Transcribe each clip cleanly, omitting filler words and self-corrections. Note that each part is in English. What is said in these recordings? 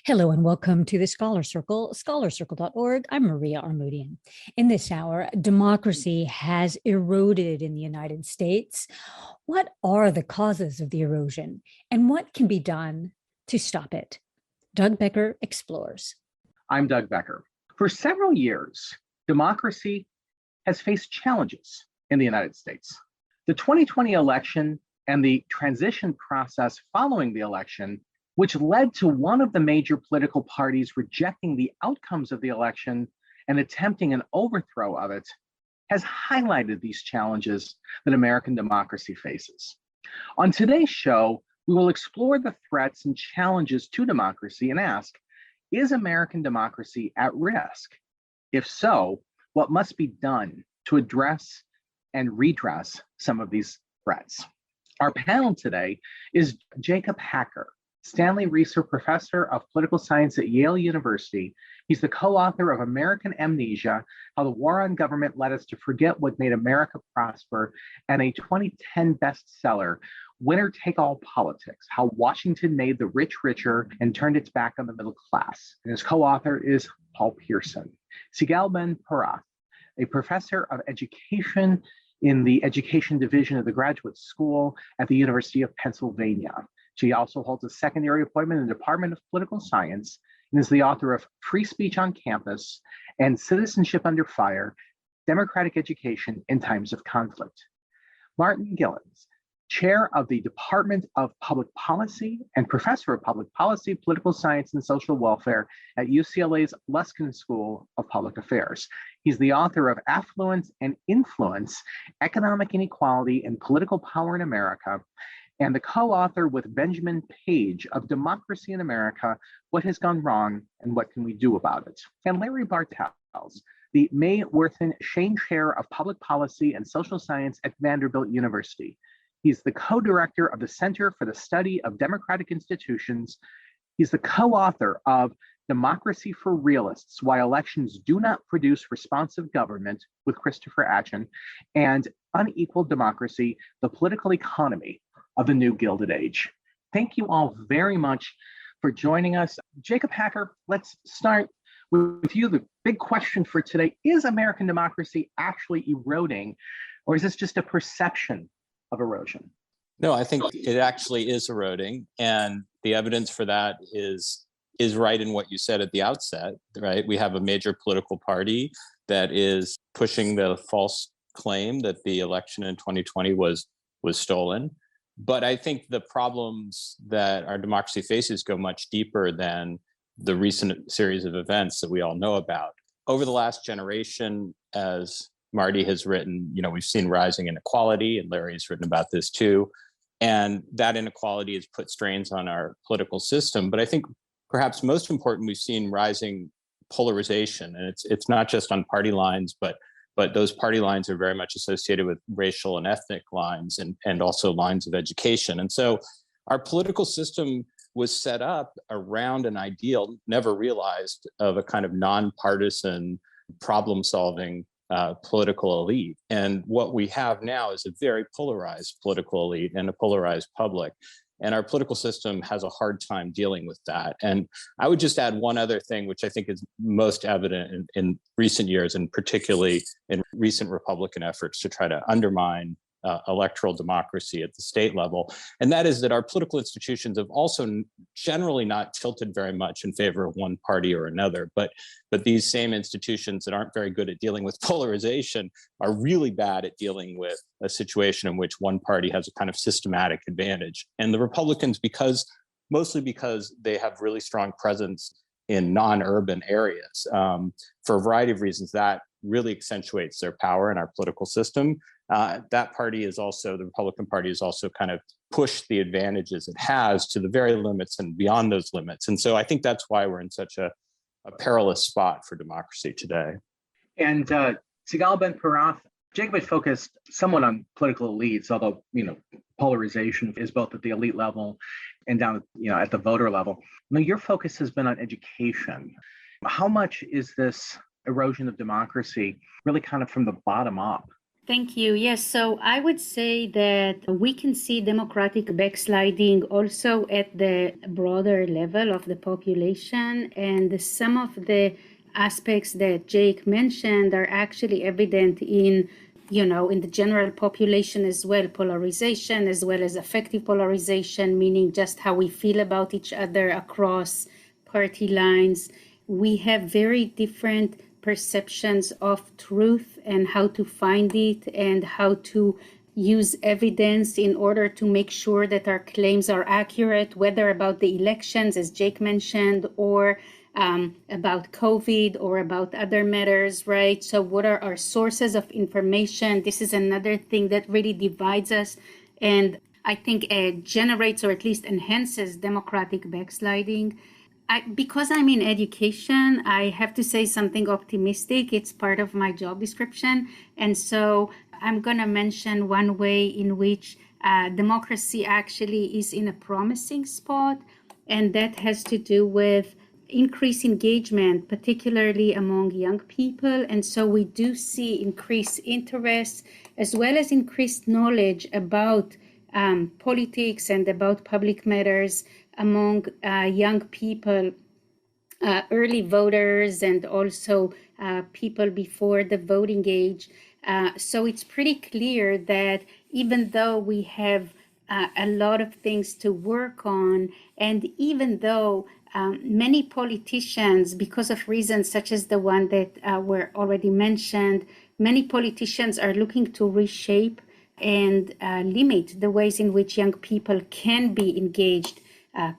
Hello and welcome to the Scholar Circle, scholarcircle.org. I'm Maria Armoudian. In this hour, democracy has eroded in the United States. What are the causes of the erosion and what can be done to stop it? Doug Becker explores. I'm Doug Becker. For several years, democracy has faced challenges in the United States. The 2020 election and the transition process following the election, which led to one of the major political parties rejecting the outcomes of the election and attempting an overthrow of it, has highlighted these challenges that American democracy faces. On today's show, we will explore the threats and challenges to democracy and ask, is American democracy at risk? If so, what must be done to address and redress some of these threats? Our panel today is Jakob S, Stanley Research Professor of Political Science at Yale University. He's the co-author of American Amnesia, How the War on Government Led Us to Forget What Made America Prosper, and a 2010 bestseller, Winner Take All Politics, How Washington Made the Rich Richer and Turned Its Back on the Middle Class. And his co-author is Paul Pierson. Sigal Ben-Porath, a professor of education in the Education Division of the Graduate School at the University of Pennsylvania. She also holds a secondary appointment in the Department of Political Science and is the author of Free Speech on Campus and Citizenship Under Fire, Democratic Education in Times of Conflict. Martin Gilens, Chair of the Department of Public Policy and Professor of Public Policy, Political Science, and Social Welfare at UCLA's Luskin School of Public Affairs. He's the author of Affluence and Influence, Economic Inequality and Political Power in America, and the co-author with Benjamin Page of Democracy in America, What Has Gone Wrong and What Can We Do About It? And Larry Bartels, the May Worthen Shane Chair of Public Policy and Social Science at Vanderbilt University. He's the co-director of the Center for the Study of Democratic Institutions. He's the co-author of Democracy for Realists, Why Elections Do Not Produce Responsive Government with Christopher Atchen, and Unequal Democracy, The Political Economy of the New Gilded Age. Thank you all very much for joining us. Jakob S, let's start with you. The big question for today, is American democracy actually eroding, or is this just a perception of erosion? No, I think it actually is eroding. And the evidence for that is right in what you said at the outset, right? We have a major political party that is pushing the false claim that the election in 2020 was stolen. But I think the problems that our democracy faces go much deeper than the recent series of events that we all know about. Over the last generation, as Marty has written, we've seen rising inequality, and Larry has written about this too. And that inequality has put strains on our political system. But I think perhaps most important, we've seen rising polarization. And it's not just on party lines, but those party lines are very much associated with racial and ethnic lines and also lines of education. And so our political system was set up around an ideal, never realized, of a kind of nonpartisan, problem-solving political elite. And what we have now is a very polarized political elite and a polarized public. And our political system has a hard time dealing with that. And I would just add one other thing, which I think is most evident in recent years, and particularly in recent Republican efforts to try to undermine electoral democracy at the state level. And that is that our political institutions have also generally not tilted very much in favor of one party or another. But these same institutions that aren't very good at dealing with polarization are really bad at dealing with a situation in which one party has a kind of systematic advantage. And the Republicans, mostly because they have really strong presence in non-urban areas, for a variety of reasons, that really accentuates their power in our political system. That party is also, the Republican Party is also kind of pushed the advantages it has to the very limits and beyond those limits. And so I think that's why we're in such a perilous spot for democracy today. And Sigal Ben-Porath, Jakob has focused somewhat on political elites, although, polarization is both at the elite level and down, at the voter level. Now, your focus has been on education. How much is this erosion of democracy really kind of from the bottom up? Thank you. Yes, so I would say that we can see democratic backsliding also at the broader level of the population, and some of the aspects that Jake mentioned are actually evident in in the general population as well, polarization as well as affective polarization, meaning just how we feel about each other across party lines. We have very different perceptions of truth and how to find it and how to use evidence in order to make sure that our claims are accurate, whether about the elections, as Jake mentioned, or about COVID or about other matters, right? So what are our sources of information? This is another thing that really divides us and I think generates or at least enhances democratic backsliding. Because I'm in education, I have to say something optimistic. It's part of my job description. And so I'm going to mention one way in which democracy actually is in a promising spot. And that has to do with increased engagement, particularly among young people. And so we do see increased interest as well as increased knowledge about politics and about public matters among young people, early voters, and also people before the voting age. So it's pretty clear that even though we have a lot of things to work on, and even though many politicians, because of reasons such as the one that were already mentioned, many politicians are looking to reshape and limit the ways in which young people can be engaged,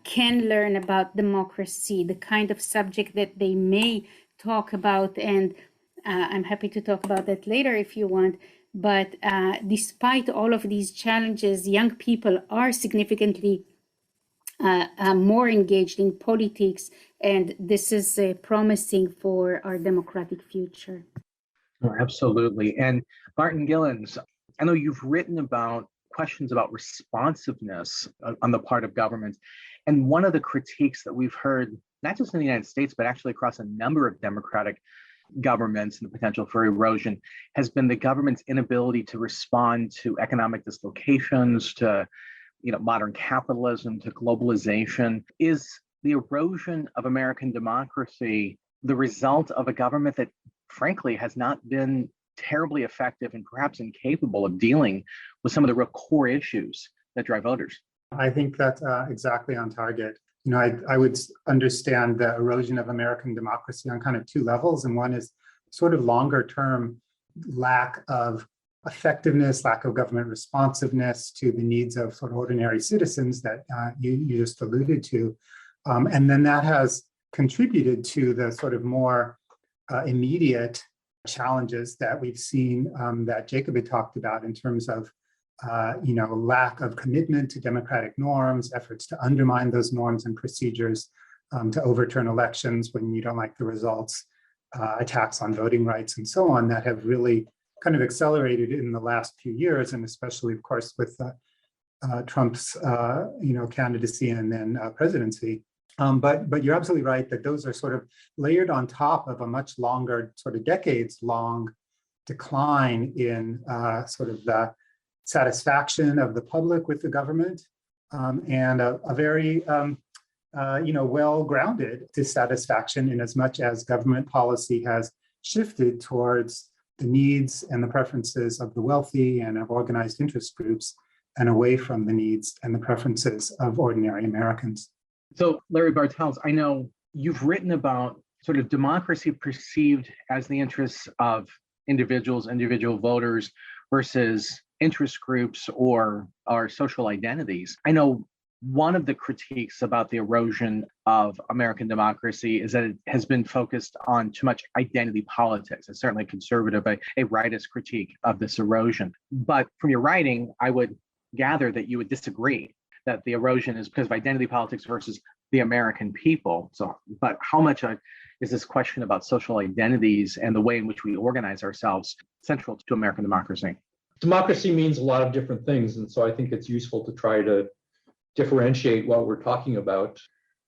can learn about democracy, the kind of subject that they may talk about. And I'm happy to talk about that later if you want. But despite all of these challenges, young people are significantly more engaged in politics, and this is promising for our democratic future. Oh, absolutely. And Martin Gilens, I know you've written about questions about responsiveness on the part of government. And one of the critiques that we've heard, not just in the United States, but actually across a number of democratic governments and the potential for erosion, has been the government's inability to respond to economic dislocations, to modern capitalism, to globalization. Is the erosion of American democracy the result of a government that, frankly, has not been terribly effective and perhaps incapable of dealing with some of the real core issues that drive voters? I think that's exactly on target. I would understand the erosion of American democracy on kind of two levels. And one is sort of longer term lack of effectiveness, lack of government responsiveness to the needs of sort of ordinary citizens that you just alluded to. And then that has contributed to the sort of more immediate challenges that we've seen that Jakob had talked about in terms of lack of commitment to democratic norms, efforts to undermine those norms and procedures, to overturn elections when you don't like the results, attacks on voting rights and so on, that have really kind of accelerated in the last few years, and especially, of course, with Trump's candidacy and then presidency. But you're absolutely right that those are sort of layered on top of a much longer, sort of decades-long decline in sort of the satisfaction of the public with the government, and a very well-grounded dissatisfaction in as much as government policy has shifted towards the needs and the preferences of the wealthy and of organized interest groups, and away from the needs and the preferences of ordinary Americans. So, Larry Bartels, I know you've written about sort of democracy perceived as the interests of individual voters versus interest groups or our social identities. I know one of the critiques about the erosion of American democracy is that it has been focused on too much identity politics. It's certainly conservative, a rightist critique of this erosion. But from your writing, I would gather that you would disagree that the erosion is because of identity politics versus the American people. So, but how much is this question about social identities and the way in which we organize ourselves central to American democracy? Democracy means a lot of different things. And so I think it's useful to try to differentiate what we're talking about.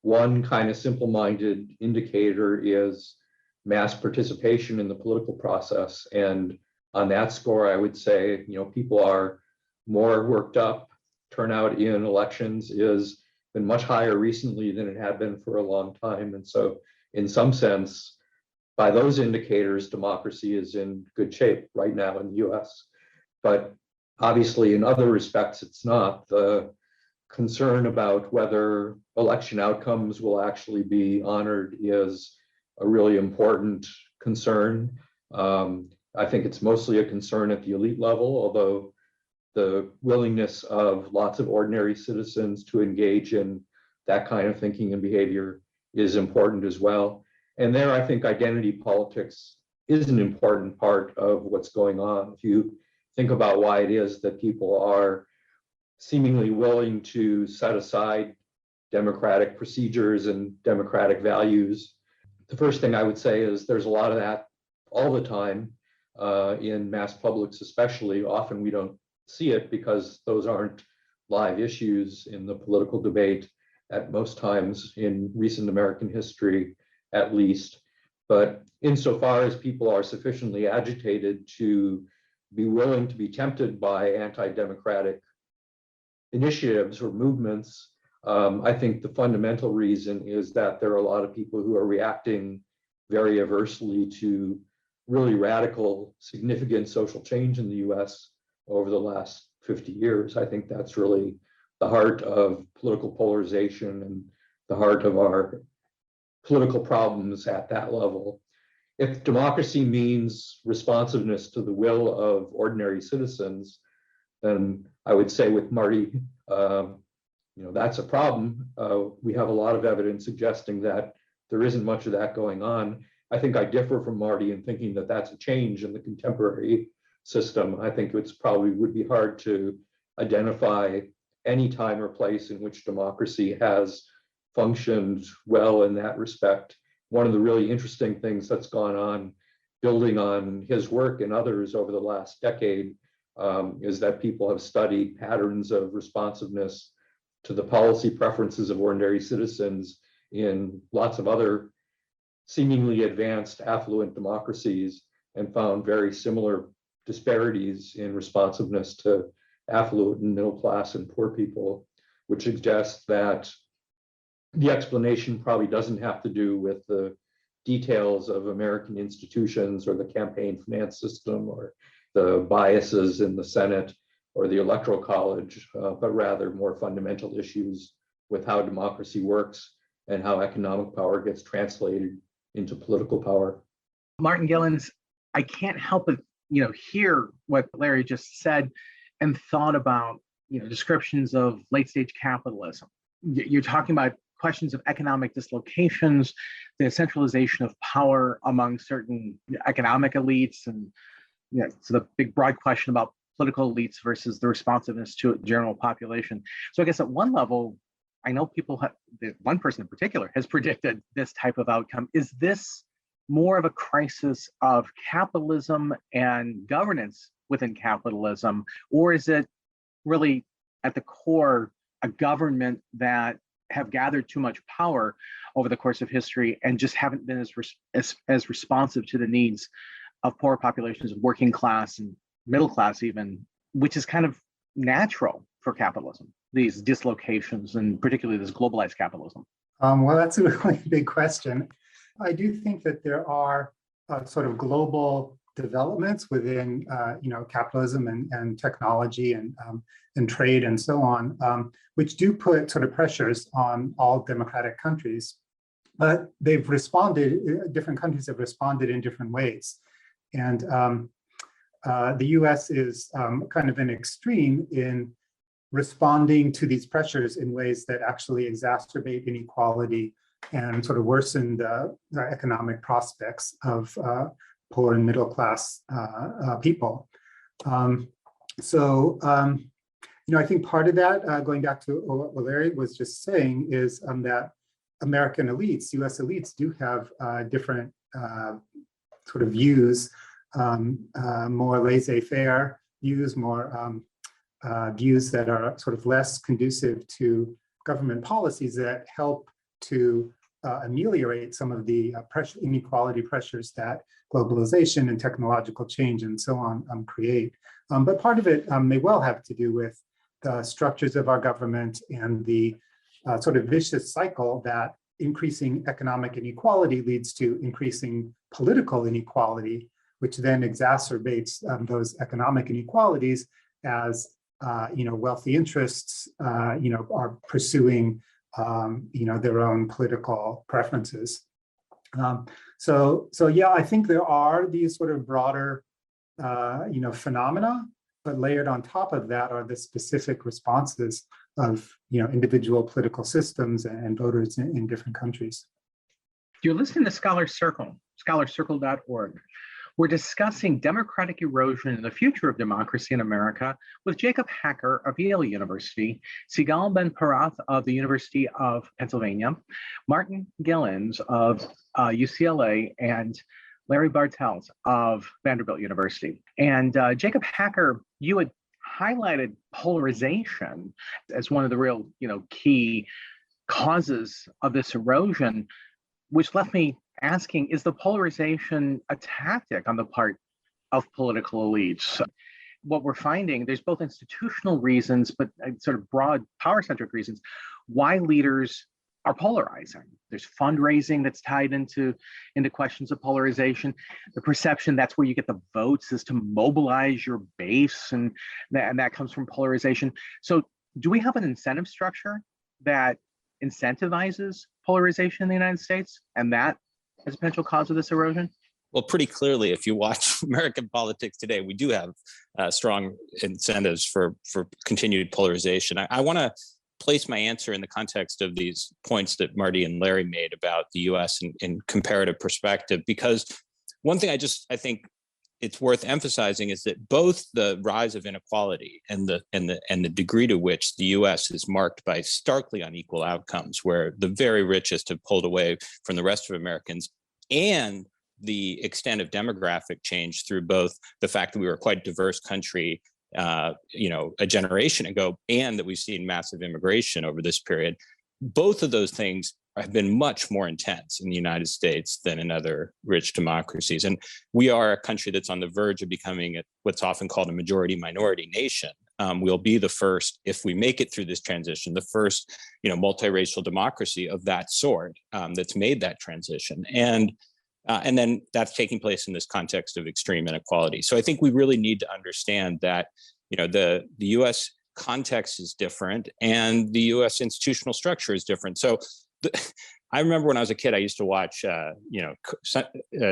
One kind of simple-minded indicator is mass participation in the political process. And on that score, I would say, people are more worked up. Turnout in elections is been much higher recently than it had been for a long time. And so in some sense, by those indicators, democracy is in good shape right now in the US. But obviously, in other respects, it's not. The concern about whether election outcomes will actually be honored is a really important concern. I think it's mostly a concern at the elite level, although the willingness of lots of ordinary citizens to engage in that kind of thinking and behavior is important as well. And there, I think identity politics is an important part of what's going on. If you think about why it is that people are seemingly willing to set aside democratic procedures and democratic values, the first thing I would say is there's a lot of that all the time in mass publics, especially. Often we don't see it because those aren't live issues in the political debate at most times in recent American history, at least. But insofar as people are sufficiently agitated to be willing to be tempted by anti-democratic initiatives or movements, I think the fundamental reason is that there are a lot of people who are reacting very aversely to really radical, significant social change in the US over the last 50 years. I think that's really the heart of political polarization and the heart of our political problems at that level. If democracy means responsiveness to the will of ordinary citizens, then I would say with Marty, that's a problem. We have a lot of evidence suggesting that there isn't much of that going on. I think I differ from Marty in thinking that that's a change in the contemporary system. I think it's probably would be hard to identify any time or place in which democracy has functioned well in that respect. One of the really interesting things that's gone on, building on his work and others over the last decade, is that people have studied patterns of responsiveness to the policy preferences of ordinary citizens in lots of other seemingly advanced affluent democracies and found very similar disparities in responsiveness to affluent and middle class and poor people, which suggests that the explanation probably doesn't have to do with the details of American institutions or the campaign finance system or the biases in the Senate or the Electoral College, but rather more fundamental issues with how democracy works and how economic power gets translated into political power. Martin Gilens, I can't help but hear what Larry just said and thought about descriptions of late stage capitalism. You're talking about questions of economic dislocations, the centralization of power among certain economic elites, and so the big broad question about political elites versus the responsiveness to a general population. So I guess at one level, I know one person in particular has predicted this type of outcome. Is this more of a crisis of capitalism and governance within capitalism, or is it really at the core a government that have gathered too much power over the course of history and just haven't been as responsive to the needs of poor populations, working class and middle class even, which is kind of natural for capitalism, these dislocations, and particularly this globalized capitalism? Well, that's a really big question. I do think that there are sort of global developments within capitalism and technology and trade and so on, which do put sort of pressures on all democratic countries. But they've responded, different countries have responded in different ways. And the US is kind of an extreme in responding to these pressures in ways that actually exacerbate inequality and sort of worsen the economic prospects of poor and middle class people. I think part of that, going back to what Larry was just saying, is that American elites, US elites, do have different sort of views, more laissez-faire views, more views that are sort of less conducive to government policies that help to ameliorate some of the inequality pressures that globalization and technological change and so on create. But part of it may well have to do with the structures of our government and the sort of vicious cycle that increasing economic inequality leads to increasing political inequality, which then exacerbates those economic inequalities as wealthy interests are pursuing their own political preferences. So yeah, I think there are these sort of broader phenomena, but layered on top of that are the specific responses of individual political systems and voters in different countries. You're listening to Scholar Circle, scholarcircle.org. We're discussing democratic erosion and the future of democracy in America with Jakob Hacker of Yale University, Sigal Ben-Porath of the University of Pennsylvania, Martin Gilens of UCLA, and Larry Bartels of Vanderbilt University. And Jakob Hacker, you had highlighted polarization as one of the real, key causes of this erosion, which left me asking, is the polarization a tactic on the part of political elites? What we're finding, there's both institutional reasons, but sort of broad power-centric reasons why leaders are polarizing. There's fundraising that's tied into questions of polarization. The perception that's where you get the votes is to mobilize your base, and that comes from polarization. So do we have an incentive structure that incentivizes polarization in the United States, and that as a potential cause of this erosion? Well, pretty clearly, if you watch American politics today, we do have strong incentives for continued polarization. I want to place my answer in the context of these points that Marty and Larry made about the U.S. in comparative perspective, because one thing I think it's worth emphasizing is that both the rise of inequality and the degree to which the U.S. is marked by starkly unequal outcomes, where the very richest have pulled away from the rest of Americans, and the extent of demographic change through both the fact that we were a quite diverse country, a generation ago, and that we've seen massive immigration over this period. Both of those things have been much more intense in the United States than in other rich democracies. And we are a country that's on the verge of becoming what's often called a majority-minority nation. We'll be the first, if we make it through this transition, the first, multiracial democracy of that sort that's made that transition. And then that's taking place in this context of extreme inequality. So I think we really need to understand that, the U.S. context is different and the U.S. institutional structure is different. So I remember when I was a kid, I used to watch,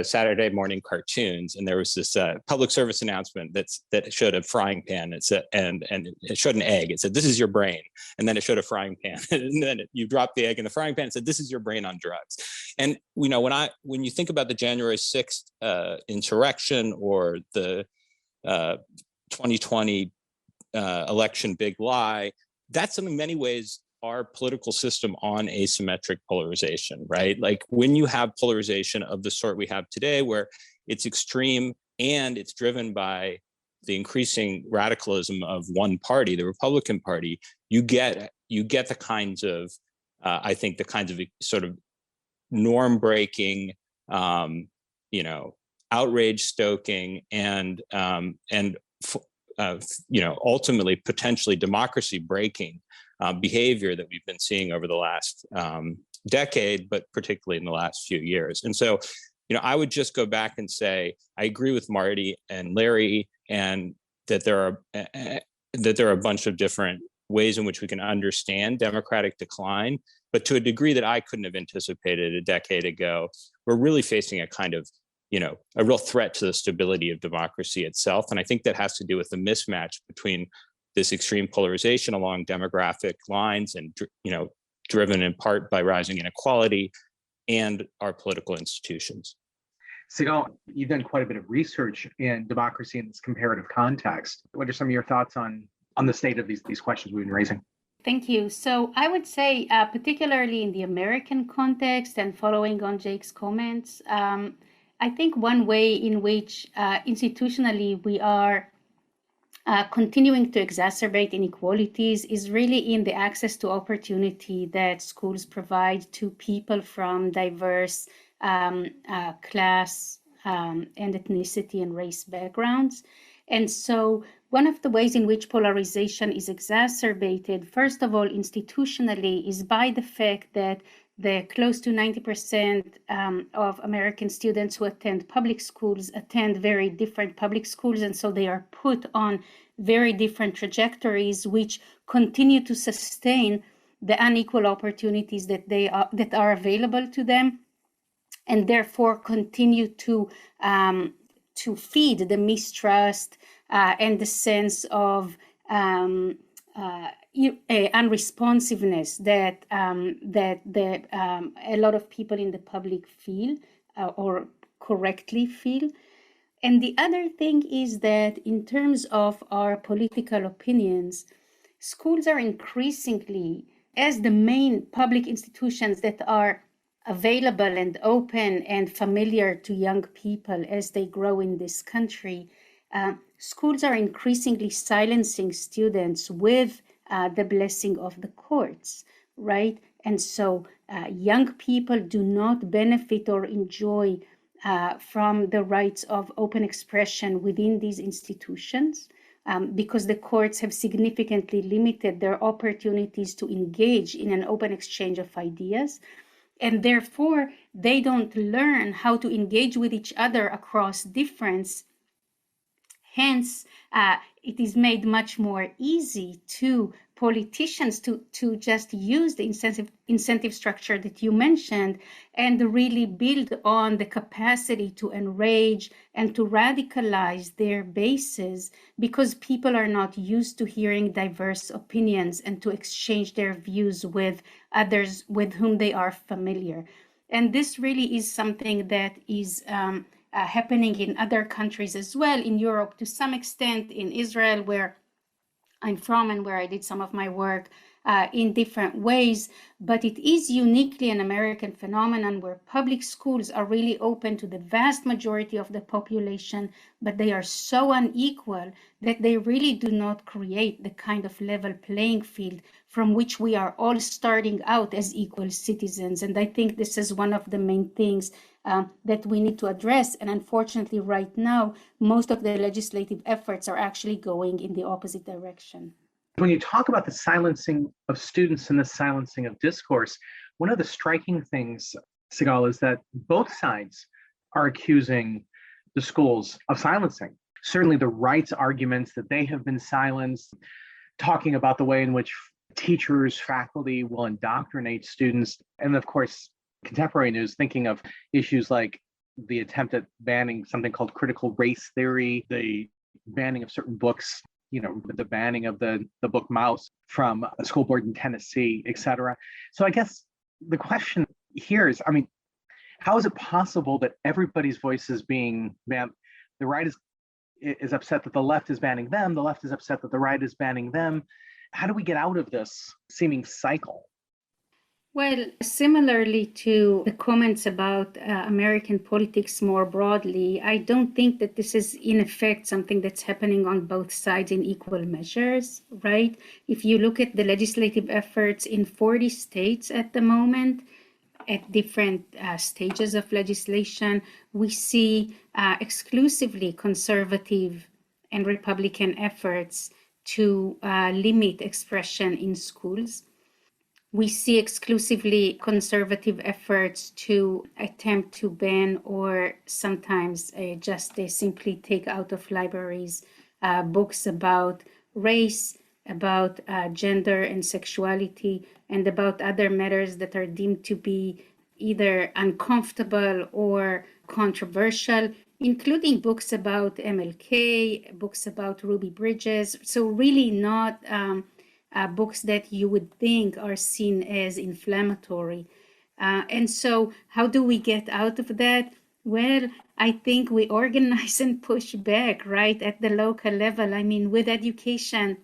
Saturday morning cartoons, and there was this public service announcement that showed a frying pan. It said, and it showed an egg. It said, "This is your brain," and then it showed a frying pan, and then you drop the egg in the frying pan. It said, "This is your brain on drugs." And when you think about the January 6th insurrection or the 2020 election big lie, that's in many ways our political system on asymmetric polarization, right? Like when you have polarization of the sort we have today, where it's extreme and it's driven by the increasing radicalism of one party, the Republican Party, you get the kinds of, I think the kinds of sort of norm breaking, outrage stoking and ultimately potentially democracy breaking behavior that we've been seeing over the last decade, but particularly in the last few years. And so, I would just go back and say, I agree with Marty and Larry, and that there are a bunch of different ways in which we can understand democratic decline, but to a degree that I couldn't have anticipated a decade ago, we're really facing a kind of, a real threat to the stability of democracy itself. And I think that has to do with the mismatch between this extreme polarization along demographic lines and, driven in part by rising inequality and our political institutions. Sigal, you've done quite a bit of research in democracy in this comparative context. What are some of your thoughts on the state of these questions we've been raising? Thank you. So I would say, particularly in the American context and following on Jake's comments, I think one way in which institutionally we are continuing to exacerbate inequalities is really in the access to opportunity that schools provide to people from diverse class and ethnicity and race backgrounds. And so one of the ways in which polarization is exacerbated, first of all, institutionally, is by the fact that the close to 90% of American students who attend public schools attend very different public schools, and so they are put on very different trajectories, which continue to sustain the unequal opportunities that are available to them, and therefore continue to feed the mistrust and the sense of unresponsiveness that a lot of people in the public feel or correctly feel. And the other thing is that in terms of our political opinions, schools are increasingly, as the main public institutions that are available and open and familiar to young people as they grow in this country, schools are increasingly silencing students with the blessing of the courts, right? And so young people do not benefit or enjoy from the rights of open expression within these institutions because the courts have significantly limited their opportunities to engage in an open exchange of ideas. And therefore, they don't learn how to engage with each other across difference. Hence, it is made much more easy to politicians to just use the incentive structure that you mentioned and really build on the capacity to enrage and to radicalize their bases, because people are not used to hearing diverse opinions and to exchange their views with others with whom they are familiar. And this really is something that is happening in other countries as well, in Europe to some extent, in Israel, where I'm from and where I did some of my work in different ways. But it is uniquely an American phenomenon where public schools are really open to the vast majority of the population, but they are so unequal that they really do not create the kind of level playing field from which we are all starting out as equal citizens. And I think this is one of the main things that we need to address. And unfortunately, right now, most of the legislative efforts are actually going in the opposite direction. When you talk about the silencing of students and the silencing of discourse, one of the striking things, Sigal, is that both sides are accusing the schools of silencing. Certainly the rights arguments that they have been silenced, talking about the way in which teachers, faculty will indoctrinate students, and of course, contemporary news, thinking of issues like the attempt at banning something called critical race theory, the banning of certain books, the banning of the book Mouse from a school board in Tennessee, et cetera. So I guess the question here is, how is it possible that everybody's voice is being banned? The right is upset that the left is banning them. The left is upset that the right is banning them. How do we get out of this seeming cycle? Well, similarly to the comments about American politics more broadly, I don't think that this is in effect something that's happening on both sides in equal measures, right? If you look at the legislative efforts in 40 states at the moment, at different stages of legislation, we see exclusively conservative and Republican efforts to limit expression in schools. We see exclusively conservative efforts to attempt to ban or sometimes just simply take out of libraries books about race, about gender and sexuality, and about other matters that are deemed to be either uncomfortable or controversial, including books about MLK, books about Ruby Bridges. So really not books that you would think are seen as inflammatory. And so how do we get out of that? Well, I think we organize and push back, right, at the local level. With education,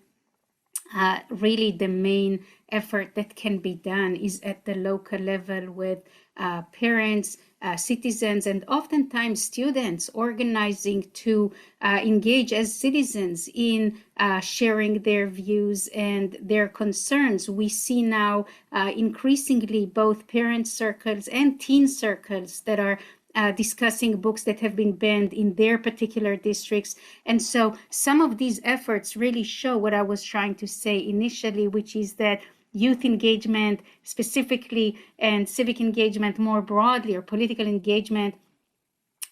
really the main effort that can be done is at the local level with parents, citizens and oftentimes students organizing to engage as citizens in sharing their views and their concerns. We see now increasingly both parent circles and teen circles that are discussing books that have been banned in their particular districts. And so some of these efforts really show what I was trying to say initially, which is that youth engagement specifically and civic engagement more broadly, or political engagement,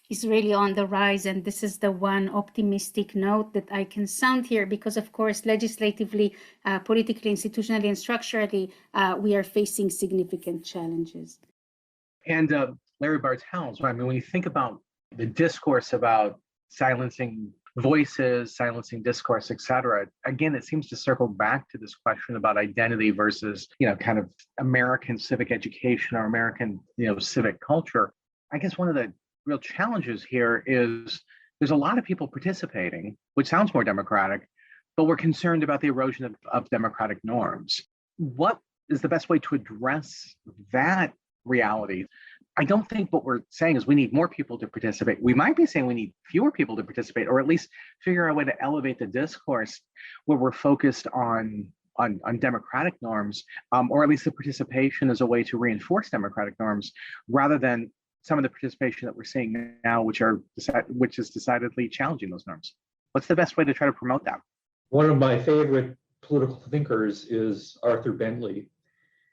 is really on the rise. And this is the one optimistic note that I can sound here, because of course, legislatively, politically, institutionally, and structurally, we are facing significant challenges. And Larry Bartels, I mean, when you think about the discourse about silencing voices, silencing discourse, et cetera, again, it seems to circle back to this question about identity versus, kind of American civic education or American, civic culture. I guess one of the real challenges here is there's a lot of people participating, which sounds more democratic, but we're concerned about the erosion of democratic norms. What is the best way to address that reality? I don't think what we're saying is we need more people to participate. We might be saying we need fewer people to participate, or at least figure out a way to elevate the discourse where we're focused on democratic norms, or at least the participation as a way to reinforce democratic norms, rather than some of the participation that we're seeing now, which is decidedly challenging those norms. What's the best way to try to promote that? One of my favorite political thinkers is Arthur Bentley,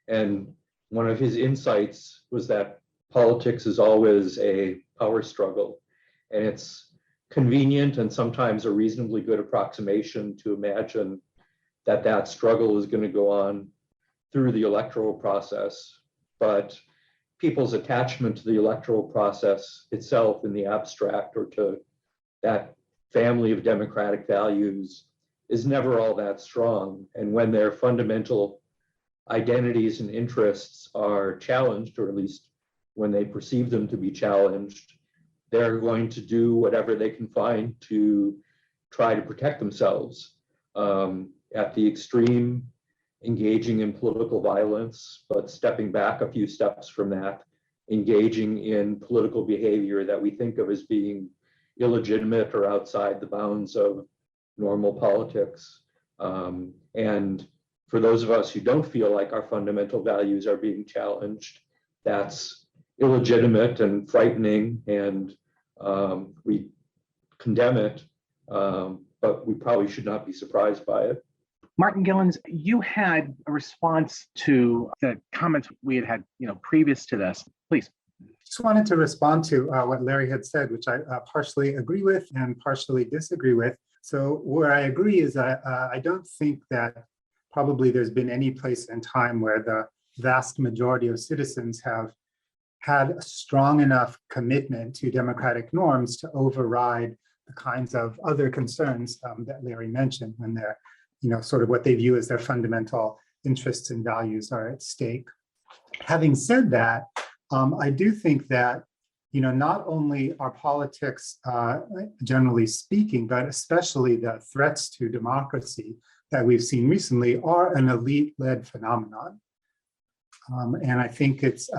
and one of his insights was that politics is always a power struggle, and it's convenient and sometimes a reasonably good approximation to imagine that that struggle is going to go on through the electoral process. But people's attachment to the electoral process itself in the abstract, or to that family of democratic values, is never all that strong. And when their fundamental identities and interests are challenged, or at least when they perceive them to be challenged, they're going to do whatever they can find to try to protect themselves. At the extreme, engaging in political violence, but stepping back a few steps from that, engaging in political behavior that we think of as being illegitimate or outside the bounds of normal politics. And for those of us who don't feel like our fundamental values are being challenged, that's illegitimate and frightening, and we condemn it, but we probably should not be surprised by it. Martin Gilens, you had a response to the comments we had previous to this. Please. Just wanted to respond to what Larry had said, which I partially agree with and partially disagree with. So where I agree is I don't think that probably there's been any place in time where the vast majority of citizens have had a strong enough commitment to democratic norms to override the kinds of other concerns that Larry mentioned, when they're, sort of what they view as their fundamental interests and values are at stake. Having said that, I do think that, not only are politics, generally speaking, but especially the threats to democracy that we've seen recently are an elite-led phenomenon. And I think it's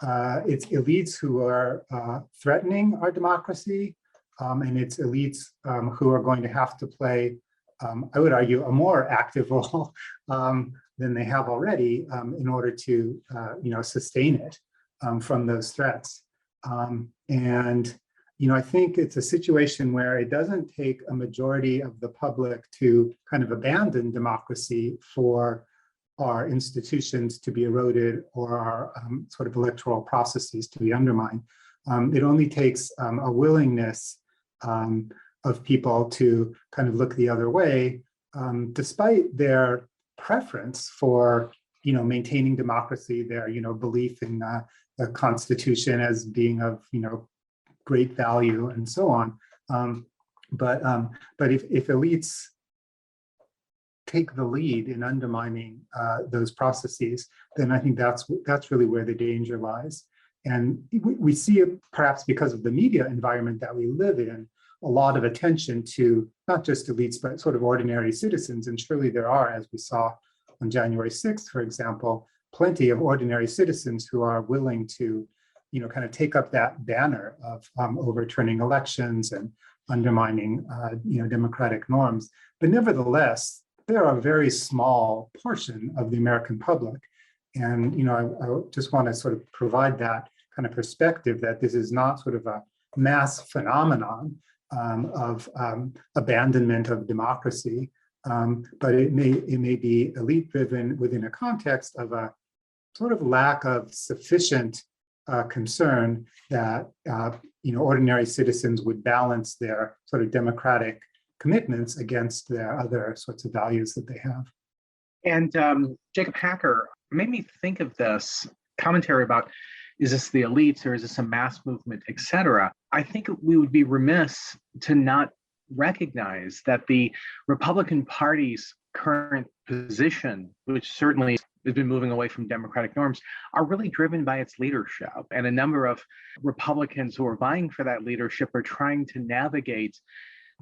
elites who are threatening our democracy, and it's elites who are going to have to play, I would argue, a more active role than they have already in order to, sustain it from those threats. And I think it's a situation where it doesn't take a majority of the public to kind of abandon democracy for our institutions to be eroded or our sort of electoral processes to be undermined. It only takes a willingness of people to kind of look the other way, despite their preference for, maintaining democracy, their, belief in the Constitution as being of, great value and so on. But if elites take the lead in undermining those processes, then I think that's really where the danger lies. And we see it perhaps because of the media environment that we live in, a lot of attention to not just elites, but sort of ordinary citizens. And surely there are, as we saw on January 6th, for example, plenty of ordinary citizens who are willing to kind of take up that banner of overturning elections and undermining, democratic norms. But nevertheless, they're a very small portion of the American public. And, I just want to sort of provide that kind of perspective that this is not sort of a mass phenomenon of abandonment of democracy, but it may be elite-driven within a context of a sort of lack of sufficient concern that ordinary citizens would balance their sort of democratic commitments against their other sorts of values that they have. And Jacob Hacker made me think of this commentary about, is this the elites or is this a mass movement, et cetera? I think we would be remiss to not recognize that the Republican Party's current position, which certainly has been moving away from democratic norms, are really driven by its leadership. And a number of Republicans who are vying for that leadership are trying to navigate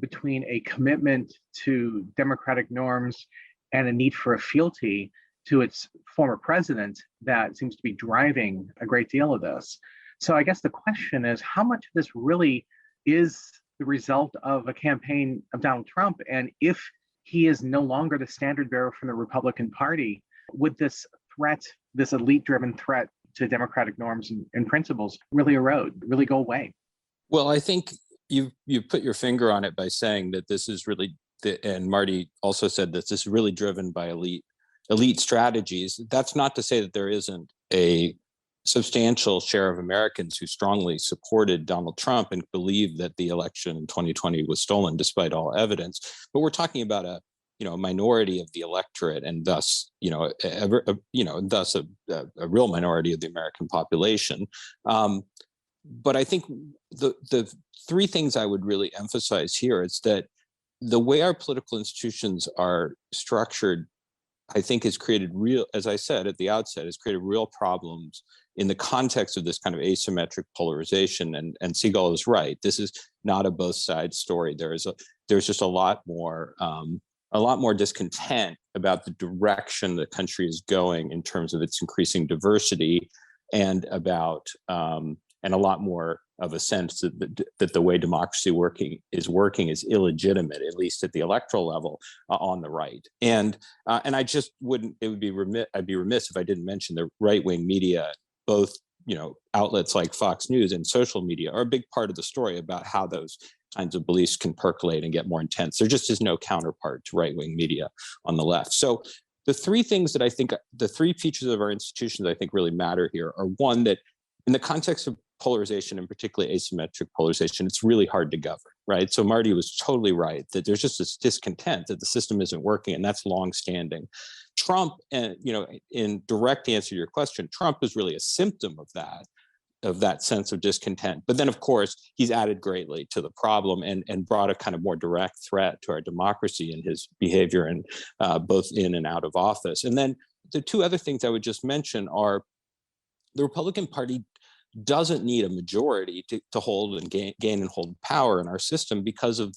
between a commitment to democratic norms and a need for a fealty to its former president that seems to be driving a great deal of this. So I guess the question is, how much of this really is the result of a campaign of Donald Trump? And if he is no longer the standard bearer from the Republican Party, would this threat, this elite-driven threat to democratic norms and principles really erode, really go away? Well, I think you put your finger on it by saying that this is really, and Marty also said that this is really driven by elite strategies. That's not to say that there isn't a substantial share of Americans who strongly supported Donald Trump and believed that the election in 2020 was stolen despite all evidence. But we're talking about a minority of the electorate, and thus, thus a real minority of the American population. But I think the three things I would really emphasize here is that the way our political institutions are structured, I think, has created real, as I said at the outset, has created real problems in the context of this kind of asymmetric polarization. And Sigal is right. This is not a both sides story. There's just a lot more discontent about the direction the country is going in terms of its increasing diversity, and about and a lot more of a sense that the way democracy is illegitimate, at least at the electoral level, on the right. And I just wouldn't. I'd be remiss if I didn't mention the right-wing media. Both outlets like Fox News and social media are a big part of the story about how those kinds of beliefs can percolate and get more intense. There just is no counterpart to right-wing media on the left. So the three things that I think, the three features of our institutions I think really matter here are, one, that in the context of polarization, and particularly asymmetric polarization, it's really hard to govern, right? So Marty was totally right that there's just this discontent that the system isn't working, and that's longstanding. Trump, and in direct answer to your question, Trump is really a symptom of that sense of discontent. But then, of course, he's added greatly to the problem and brought a kind of more direct threat to our democracy in his behavior, and both in and out of office. And then the two other things I would just mention are the Republican Party doesn't need a majority to hold and gain and hold power in our system, because of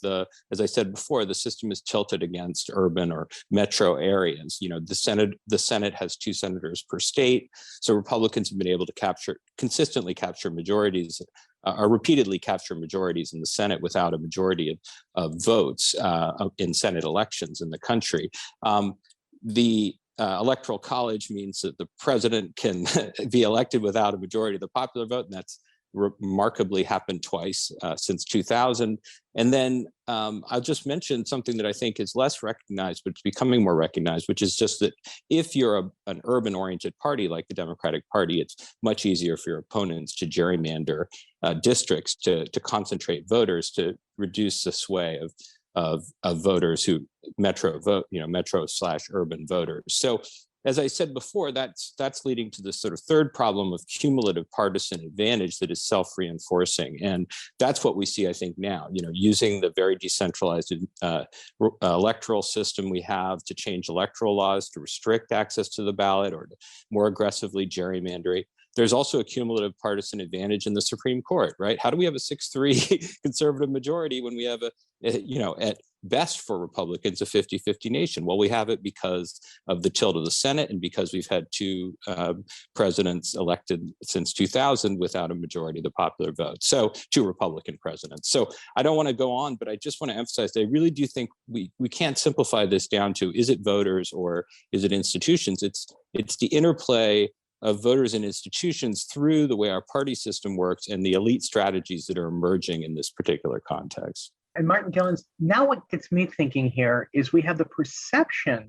as I said before, the system is tilted against urban or metro areas. The Senate has 2 senators per state. So Republicans have been able to consistently capture majorities, or repeatedly capture majorities in the Senate without a majority of votes in Senate elections in the country. The Electoral College means that the president can be elected without a majority of the popular vote, and that's remarkably happened twice since 2000. And then I'll just mention something that I think is less recognized, but it's becoming more recognized, which is just that if you're an urban-oriented party like the Democratic Party, it's much easier for your opponents to gerrymander districts to concentrate voters, to reduce the sway of voters who metro/urban voters. So as I said before, that's leading to this sort of third problem of cumulative partisan advantage that is self-reinforcing. And that's what we see, I think, now, using the very decentralized electoral system we have to change electoral laws, to restrict access to the ballot, or to more aggressively gerrymandering. There's also a cumulative partisan advantage in the Supreme Court, right? How do we have a 6-3 conservative majority when we have best for Republicans a 50-50 nation? Well, we have it because of the tilt of the Senate and because we've had two presidents elected since 2000 without a majority of the popular vote. So two Republican presidents. So I don't want to go on, but I just want to emphasize that I really do think we can't simplify this down to, is it voters or is it institutions? It's the interplay of voters and institutions through the way our party system works and the elite strategies that are emerging in this particular context. And Martin Gilens, now what gets me thinking here is we have the perception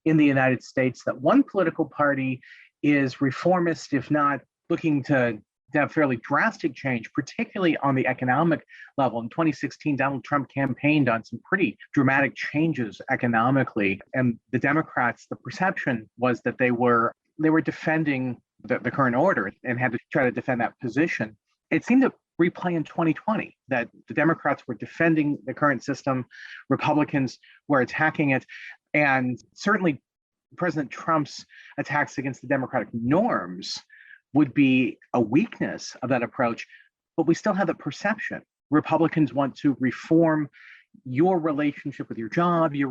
in the United States that one political party is reformist, if not looking to have fairly drastic change, particularly on the economic level. In 2016, Donald Trump campaigned on some pretty dramatic changes economically. And the Democrats, the perception was that they were defending the current order and had to try to defend that position. It seemed to replay in 2020 that the Democrats were defending the current system, Republicans were attacking it, and certainly President Trump's attacks against the democratic norms would be a weakness of that approach. But we still have the perception Republicans want to reform your relationship with your job, your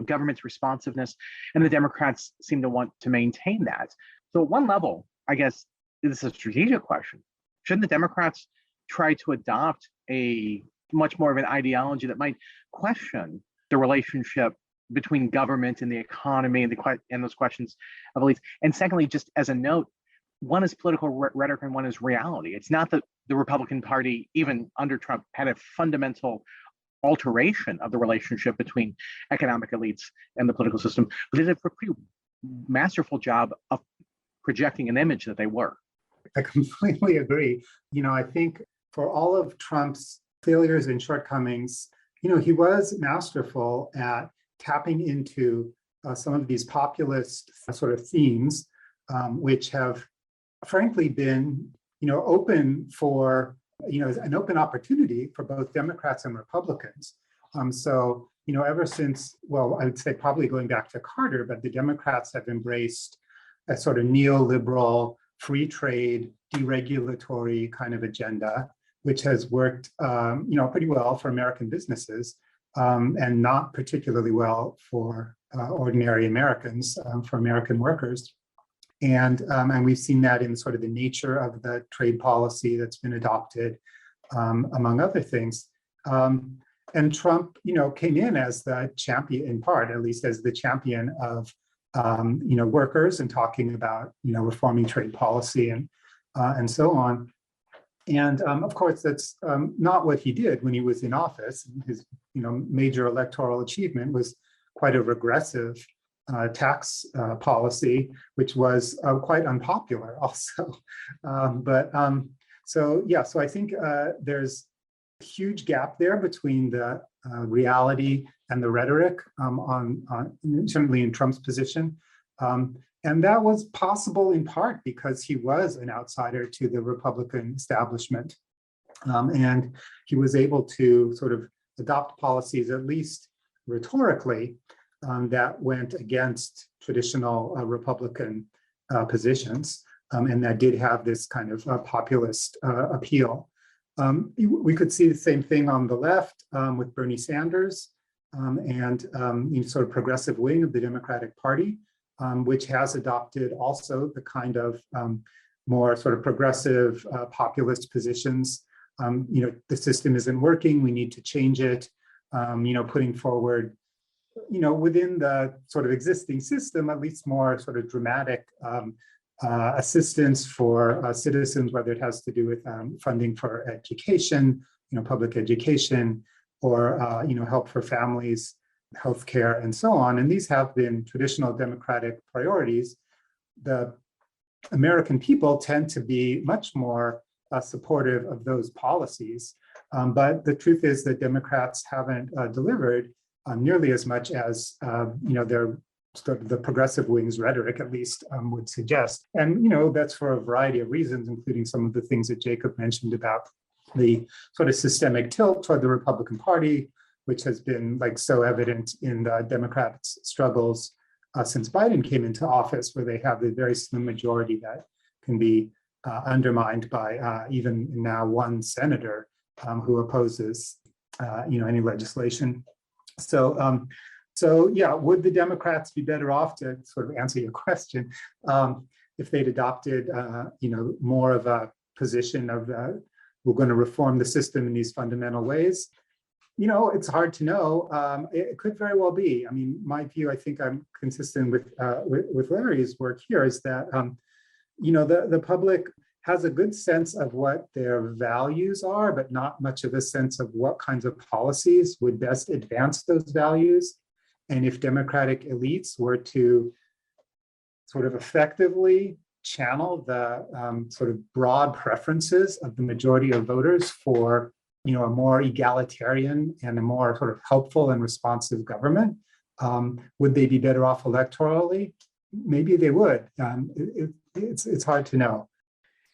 government's responsiveness, and the Democrats seem to want to maintain that. So at one level, I guess this is a strategic question. Shouldn't the Democrats try to adopt a much more of an ideology that might question the relationship between government and the economy and those questions of elites? And secondly, just as a note, one is political rhetoric and one is reality. It's not that the Republican Party, even under Trump, had a fundamental alteration of the relationship between economic elites and the political system, but they did a pretty masterful job of projecting an image that they were. I completely agree. I think for all of Trump's failures and shortcomings, he was masterful at tapping into some of these populist sort of themes, which have frankly been, open for, an open opportunity for both Democrats and Republicans. So, ever since, well, I would say probably going back to Carter, but the Democrats have embraced a sort of neoliberal, free trade, deregulatory kind of agenda, which has worked, pretty well for American businesses, and not particularly well for ordinary Americans, for American workers. And we've seen that in sort of the nature of the trade policy that's been adopted, among other things. And Trump, came in as the champion, in part, at least as the champion of, workers and talking about, reforming trade policy and so on. And of course, that's not what he did when he was in office. His, major electoral achievement was quite a regressive tax policy, which was quite unpopular also. So I think there's a huge gap there between the reality and the rhetoric certainly in Trump's position. And that was possible in part because he was an outsider to the Republican establishment. And he was able to sort of adopt policies, at least rhetorically, that went against traditional Republican positions, and that did have this kind of populist appeal. We could see the same thing on the left with Bernie Sanders and sort of progressive wing of the Democratic Party, which has adopted also the kind of more sort of progressive populist positions. The system isn't working, we need to change it, putting forward within the sort of existing system, at least more sort of dramatic assistance for citizens, whether it has to do with funding for education, public education, or help for families, healthcare, and so on. And these have been traditional Democratic priorities. The American people tend to be much more supportive of those policies. But the truth is that Democrats haven't delivered nearly as much as their the progressive wing's rhetoric, at least, would suggest. And that's for a variety of reasons, including some of the things that Jacob mentioned about the sort of systemic tilt toward the Republican Party, which has been so evident in the Democrats' struggles since Biden came into office, where they have a very slim majority that can be undermined by even now one senator who opposes any legislation So yeah, would the Democrats be better off, to sort of answer your question, if they'd adopted, more of a position of we're going to reform the system in these fundamental ways? It's hard to know. It could very well be. I mean, my view, I think I'm consistent with Larry's work here, is that the public has a good sense of what their values are, but not much of a sense of what kinds of policies would best advance those values. And if democratic elites were to sort of effectively channel the sort of broad preferences of the majority of voters for, a more egalitarian and a more sort of helpful and responsive government, would they be better off electorally? Maybe they would. It's hard to know.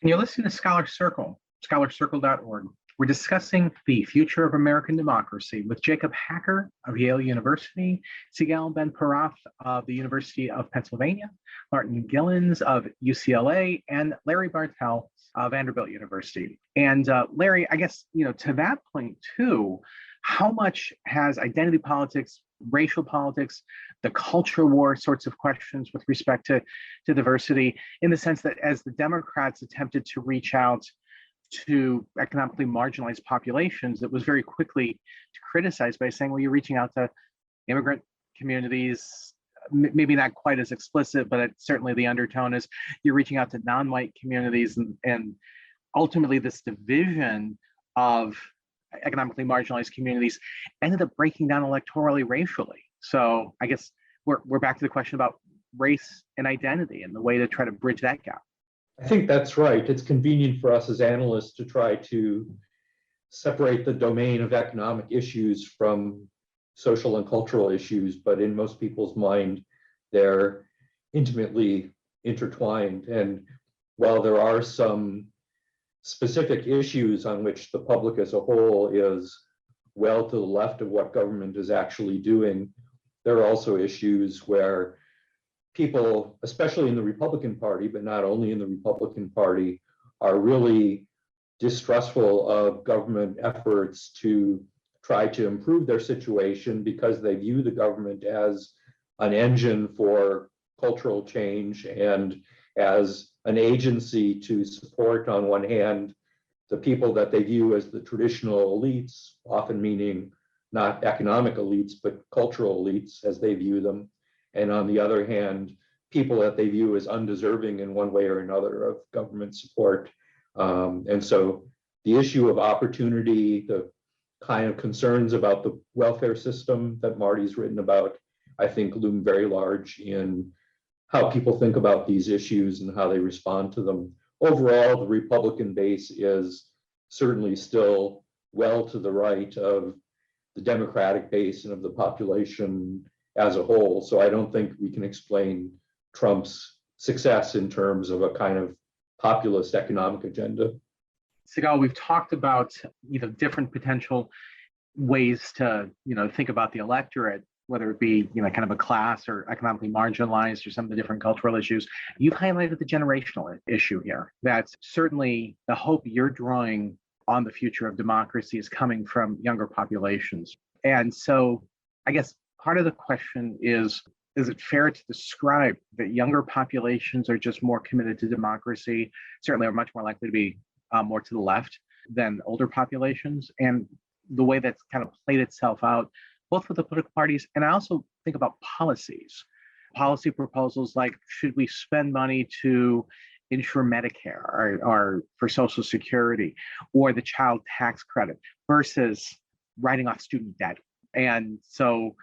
And you're listening to Scholar Circle, scholarcircle.org. We're discussing the future of American democracy with Jakob Hacker of Yale University, Sigal Ben-Porath of the University of Pennsylvania, Martin Gilens of UCLA, and Larry Bartels of Vanderbilt University. And Larry, I guess, to that point too, how much has identity politics, racial politics, the culture war sorts of questions with respect to diversity, in the sense that as the Democrats attempted to reach out to economically marginalized populations, it was very quickly criticized by saying, well, you're reaching out to immigrant communities, maybe not quite as explicit, but certainly the undertone is you're reaching out to non-white communities, and ultimately this division of economically marginalized communities ended up breaking down electorally racially. So I guess we're back to the question about race and identity and the way to try to bridge that gap. I think that's right. It's convenient for us as analysts to try to separate the domain of economic issues from social and cultural issues, but in most people's mind, they're intimately intertwined. And while there are some specific issues on which the public as a whole is well to the left of what government is actually doing, there are also issues where people, especially in the Republican Party, but not only in the Republican Party, are really distrustful of government efforts to try to improve their situation because they view the government as an engine for cultural change and as an agency to support, on one hand, the people that they view as the traditional elites, often meaning not economic elites, but cultural elites as they view them. And on the other hand, people that they view as undeserving in one way or another of government support. And so the issue of opportunity, the kind of concerns about the welfare system that Marty's written about, I think loom very large in how people think about these issues and how they respond to them. Overall, the Republican base is certainly still well to the right of the Democratic base and of the population as a whole. So I don't think we can explain Trump's success in terms of a kind of populist economic agenda. Sigal, we've talked about different potential ways to think about the electorate, whether it be kind of a class or economically marginalized or some of the different cultural issues. You've highlighted the generational issue here. That's certainly the hope you're drawing on the future of democracy is coming from younger populations. And so I guess part of the question is it fair to describe that younger populations are just more committed to democracy, certainly are much more likely to be more to the left than older populations? And the way that's kind of played itself out, both with the political parties, and I also think about policy proposals like, should we spend money to insure Medicare or for Social Security or the child tax credit versus writing off student debt? And so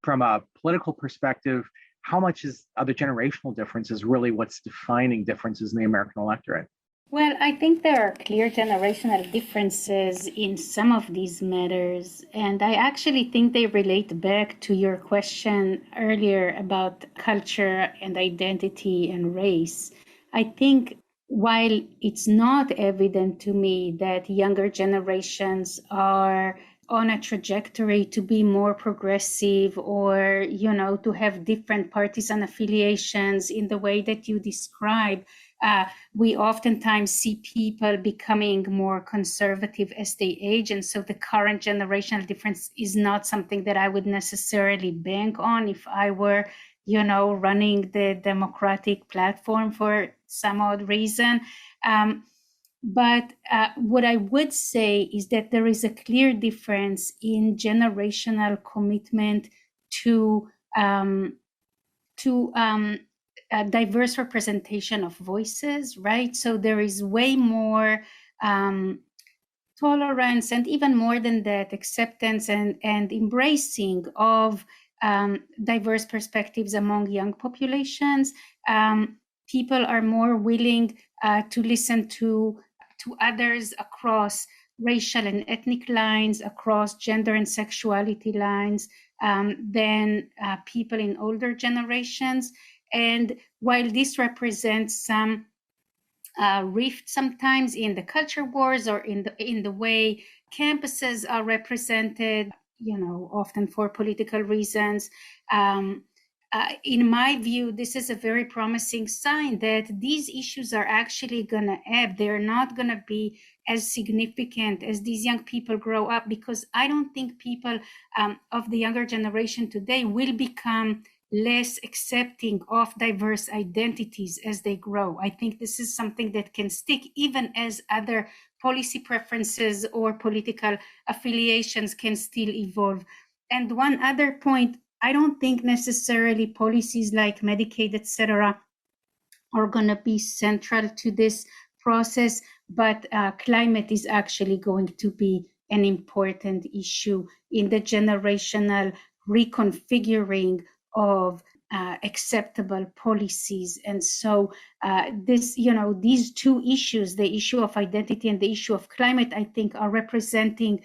from a political perspective, how much are the generational differences really what's defining differences in the American electorate? Well, I think there are clear generational differences in some of these matters, and I actually think they relate back to your question earlier about culture and identity and race. I think while it's not evident to me that younger generations are on a trajectory to be more progressive or, to have different partisan affiliations in the way that you describe, We oftentimes see people becoming more conservative as they age. And so the current generational difference is not something that I would necessarily bank on if I were, running the Democratic platform for some odd reason. But what I would say is that there is a clear difference in generational commitment to a diverse representation of voices, right? So there is way more tolerance, and even more than that, acceptance and embracing of diverse perspectives among young populations. People are more willing to listen to others across racial and ethnic lines, across gender and sexuality lines, than people in older generations. And while this represents some rift sometimes in the culture wars or in the way campuses are represented, often for political reasons, in my view, this is a very promising sign that these issues are actually going to ebb. They're not going to be as significant as these young people grow up, because I don't think people of the younger generation today will become less accepting of diverse identities as they grow. I think this is something that can stick even as other policy preferences or political affiliations can still evolve. And one other point, I don't think necessarily policies like Medicaid, etc., are going to be central to this process, but climate is actually going to be an important issue in the generational reconfiguring of acceptable policies. And so these two issues, the issue of identity and the issue of climate, I think are represented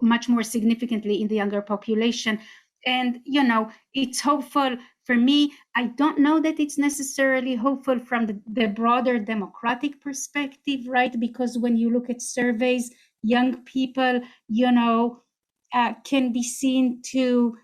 much more significantly in the younger population. And, it's hopeful for me. I don't know that it's necessarily hopeful from the broader democratic perspective, right? Because when you look at surveys, young people, can be seen to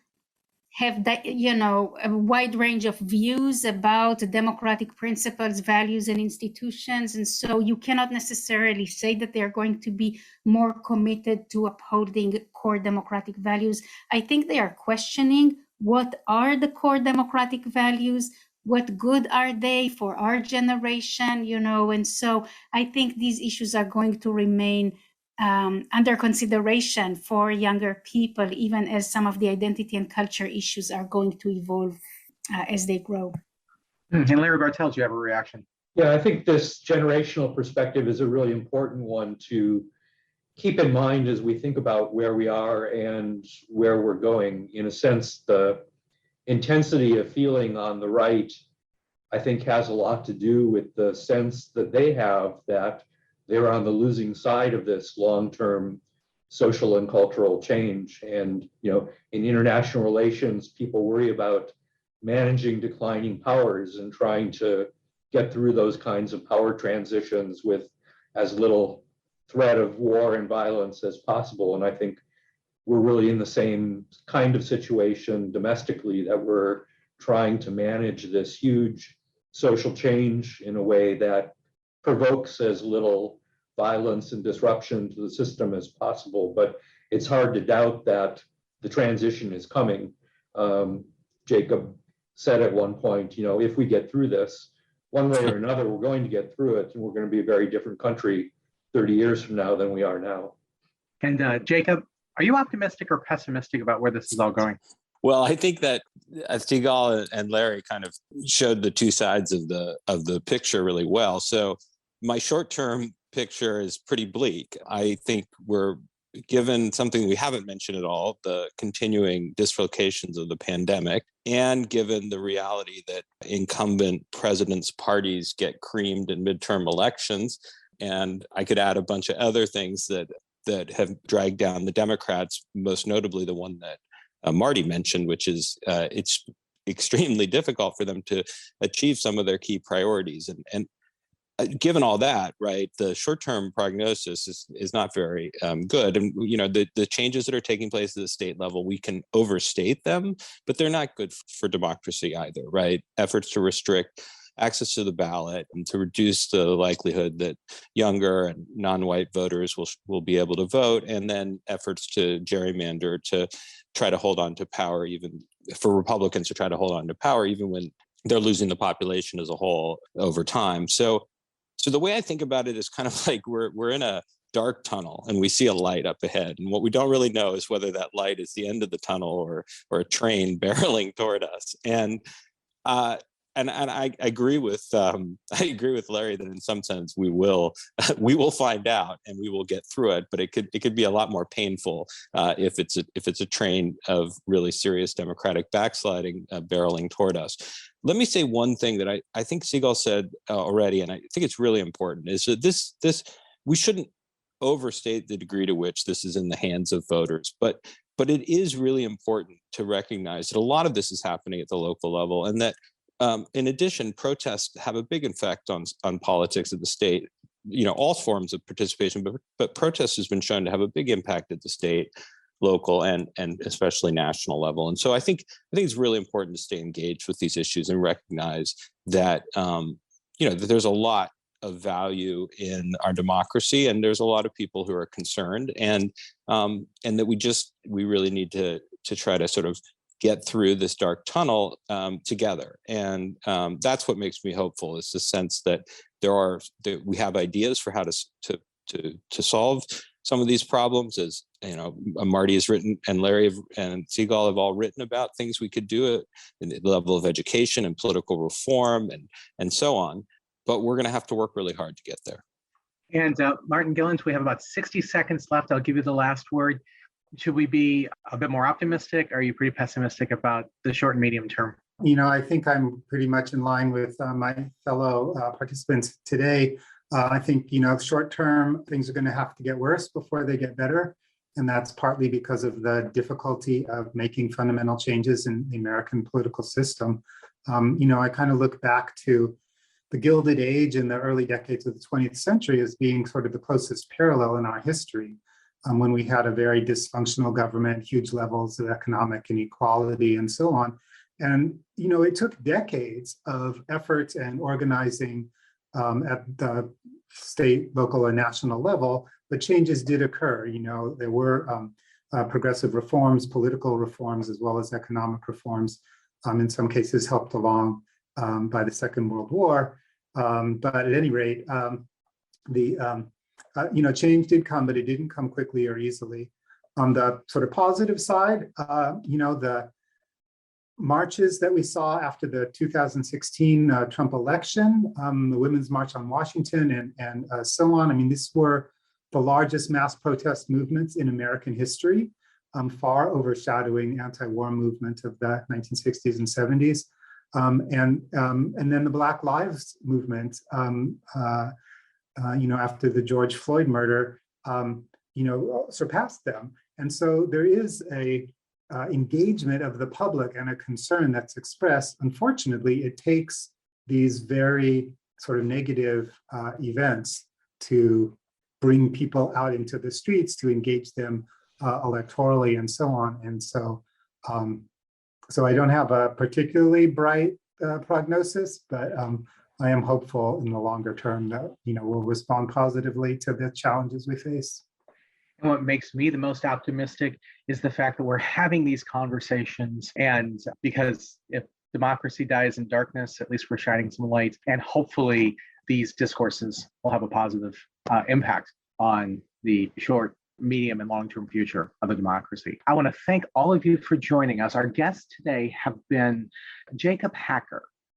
have that, a wide range of views about democratic principles, values, and institutions. And so you cannot necessarily say that they're going to be more committed to upholding core democratic values. I think they are questioning what are the core democratic values, what good are they for our generation, and so I think these issues are going to remain under consideration for younger people, even as some of the identity and culture issues are going to evolve as they grow. And Larry Bartels, do you have a reaction? Yeah, I think this generational perspective is a really important one to keep in mind as we think about where we are and where we're going. In a sense, the intensity of feeling on the right, I think, has a lot to do with the sense that they have that they're on the losing side of this long-term social and cultural change. And, in international relations, people worry about managing declining powers and trying to get through those kinds of power transitions with as little threat of war and violence as possible. And I think we're really in the same kind of situation domestically, that we're trying to manage this huge social change in a way that provokes as little violence and disruption to the system as possible. But it's hard to doubt that the transition is coming. Jacob said at one point, if we get through this, one way or another, we're going to get through it, and we're going to be a very different country 30 years from now than we are now. And Jacob, are you optimistic or pessimistic about where this is all going? Well, I think that Sigal and Larry kind of showed the two sides of the picture really well. So my short-term picture is pretty bleak. I think we're given something we haven't mentioned at all, the continuing dislocations of the pandemic, and given the reality that incumbent presidents' parties get creamed in midterm elections. And I could add a bunch of other things that have dragged down the Democrats, most notably the one that Marty mentioned, which is it's extremely difficult for them to achieve some of their key priorities. And given all that, right, the short-term prognosis is not very good. And, the changes that are taking place at the state level, we can overstate them, but they're not good for democracy either, right? Efforts to restrict access to the ballot and to reduce the likelihood that younger and non-white voters will be able to vote, and then efforts to gerrymander to try to hold on to power, even for Republicans to try to hold on to power, even when they're losing the population as a whole over time. So the way I think about it is kind of like we're in a dark tunnel and we see a light up ahead. And what we don't really know is whether that light is the end of the tunnel or a train barreling toward us. And I agree with Larry that in some sense we will find out and we will get through it, but it could be a lot more painful if it's a train of really serious democratic backsliding barreling toward us. Let me say one thing that I think Sigal said already, and I think it's really important, is that this we shouldn't overstate the degree to which this is in the hands of voters, but it is really important to recognize that a lot of this is happening at the local level, and that in addition, protests have a big effect on politics at the state. All forms of participation, but protest has been shown to have a big impact at the state, local, and especially national level. And so I think it's really important to stay engaged with these issues and recognize that that there's a lot of value in our democracy, and there's a lot of people who are concerned, and that we really need to try to sort of get through this dark tunnel together. And that's what makes me hopeful, is the sense that we have ideas for how to solve some of these problems. As Marty has written, and Larry and Sigal have all written about things we could do in the level of education and political reform and so on. But we're going to have to work really hard to get there. And Martin Gilens, we have about 60 seconds left. I'll give you the last word. Should we be a bit more optimistic? Or are you pretty pessimistic about the short and medium term? I think I'm pretty much in line with my fellow participants today. I think, short term, things are going to have to get worse before they get better. And that's partly because of the difficulty of making fundamental changes in the American political system. I kind of look back to the Gilded Age in the early decades of the 20th century as being sort of the closest parallel in our history, when we had a very dysfunctional government, huge levels of economic inequality, and so on. And, it took decades of effort and organizing at the state, local, and national level, but changes did occur. There were progressive reforms, political reforms, as well as economic reforms, in some cases helped along by the Second World War. But at any rate, change did come, but it didn't come quickly or easily. On the sort of positive side, the marches that we saw after the 2016 Trump election, the Women's March on Washington and so on. These were the largest mass protest movements in American history, far overshadowing the anti-war movement of the 1960s and 70s. And then the Black Lives Movement, after the George Floyd murder, surpassed them. And so there is a engagement of the public and a concern that's expressed. Unfortunately, it takes these very sort of negative events to bring people out into the streets, to engage them electorally and so on. And so I don't have a particularly bright prognosis, but I am hopeful in the longer term that we'll respond positively to the challenges we face. And what makes me the most optimistic is the fact that we're having these conversations, and because if democracy dies in darkness, at least we're shining some light, and hopefully these discourses will have a positive impact on the short, medium, and long-term future of a democracy. I want to thank all of you for joining us. Our guests today have been Jakob S,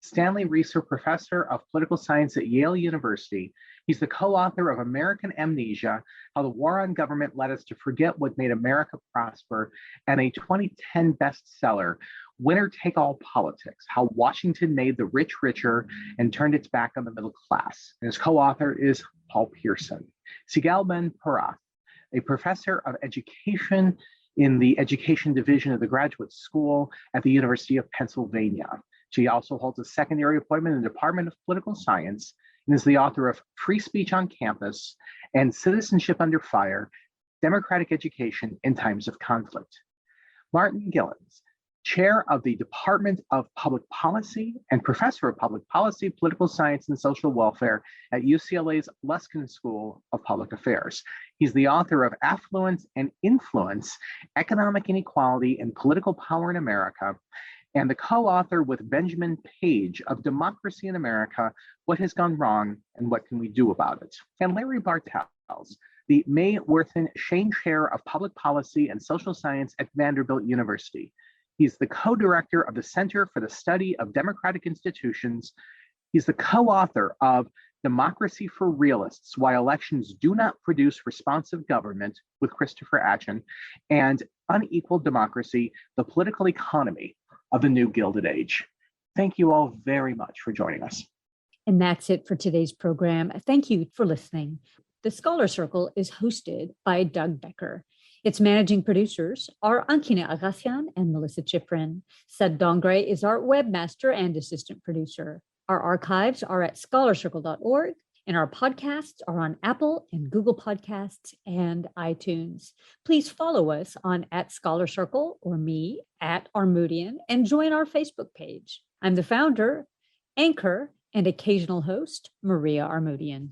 Stanley Reser Professor of Political Science at Yale University. He's the co-author of American Amnesia, How the War on Government Led Us to Forget What Made America Prosper, and a 2010 bestseller, Winner Take All Politics, How Washington Made the Rich Richer and Turned Its Back on the Middle Class. And his co-author is Paul Pierson. Sigal Ben-Porath, a professor of education in the education division of the graduate school at the University of Pennsylvania. She also holds a secondary appointment in the Department of Political Science and is the author of Free Speech on Campus and Citizenship Under Fire, Democratic Education in Times of Conflict. Martin Gilens, chair of the Department of Public Policy and professor of public policy, political science, and social welfare at UCLA's Luskin School of Public Affairs. He's the author of Affluence and Influence, Economic Inequality and Political Power in America, and the co-author with Benjamin Page of Democracy in America, What Has Gone Wrong and What Can We Do About It? And Larry Bartels, the May Worthen Shane Chair of Public Policy and Social Science at Vanderbilt University. He's the co-director of the Center for the Study of Democratic Institutions. He's the co-author of Democracy for Realists, Why Elections Do Not Produce Responsive Government with Christopher Atchen, and Unequal Democracy, The Political Economy of the New Gilded Age. Thank you all very much for joining us. And that's it for today's program. Thank you for listening. The Scholar Circle is hosted by Doug Becker. Its managing producers are Ankina Agassian and Melissa Chifrin. Sed Dongre is our webmaster and assistant producer. Our archives are at scholarcircle.org, and our podcasts are on Apple and Google Podcasts and iTunes. Please follow us on @ScholarCircle or me @Armoodian and join our Facebook page. I'm the founder, anchor, and occasional host, Maria Armoodian.